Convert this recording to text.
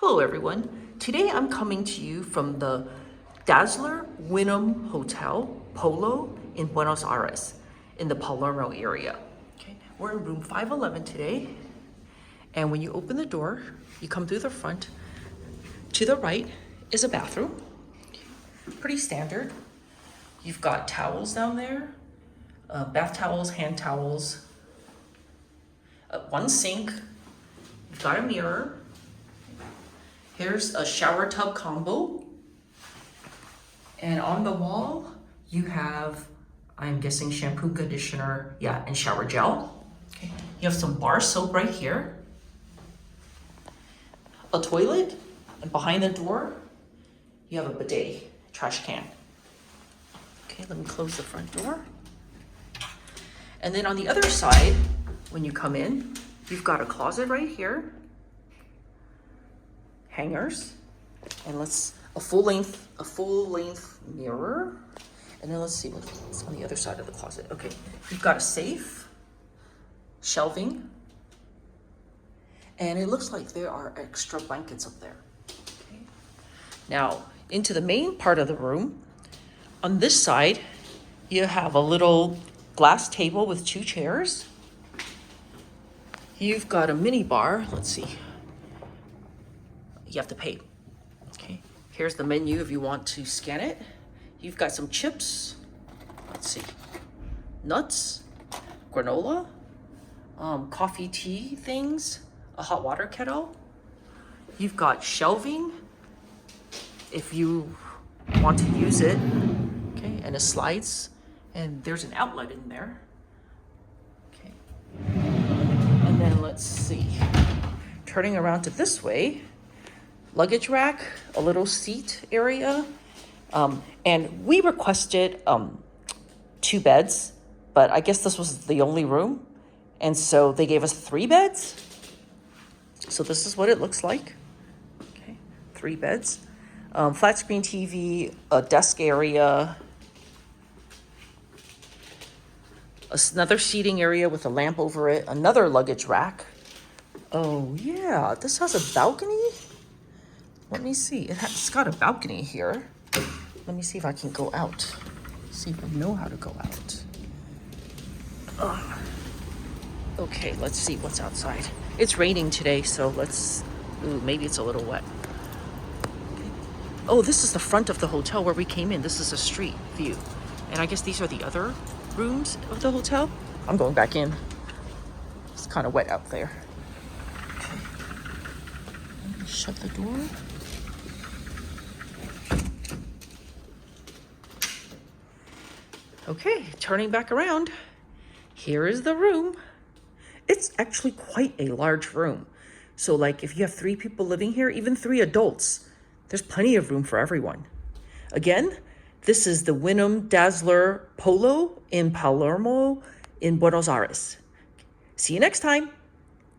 Hello everyone. Today I'm coming to you from the Dazzler Wydham Hotel, Polo in Buenos Aires, in the Palermo area. Okay, we're in room 511 today. And when you open the door, you come through the front. To the right is a bathroom. Pretty standard. You've got towels down there, bath towels, hand towels, one sink. You've got a mirror. Here's a shower tub combo. And on the wall, you have, I'm guessing, shampoo, conditioner, yeah, and shower gel. Okay. You have some bar soap right here. A toilet, and behind the door, you have a bidet, trash can. Okay, let me close the front door. And then on the other side, when you come in, you've got a closet right here. Hangers, and a full length mirror, and then let's see what's on the other side of the closet. Okay, you've got a safe, shelving, and it looks like there are extra blankets up there. Okay. Now into the main part of the room. On this side, you have a little glass table with 2 chairs. You've got a mini bar. Let's see. You have to pay. Okay, here's the menu if you want to scan it. You've got some chips, let's see, nuts, granola, coffee, tea things, a hot water kettle. You've got shelving if you want to use it, okay, and a slides, and there's an outlet in there. Okay, and then let's see, turning around to this way, luggage rack, a little seat area, and we requested 2 beds, but I guess this was the only room, and so they gave us 3 beds. So this is what it looks like. Okay, 3 beds, flat screen TV, a desk area, another seating area with a lamp over it, another luggage rack. Oh yeah, this has a balcony. Let me see. It's got a balcony here. Let me see if I can go out. See if I know how to go out. Okay, let's see what's outside. It's raining today, so maybe it's a little wet. Okay. Oh, this is the front of the hotel where we came in. This is a street view. And I guess these are the other rooms of the hotel. I'm going back in. It's kind of wet out there. Okay. Let me shut the door. Okay, turning back around, here is the room. It's actually quite a large room. So like if you have 3 people living here, even 3 adults, there's plenty of room for everyone. Again, this is the Wydham Dazzler Polo in Palermo in Buenos Aires. See you next time.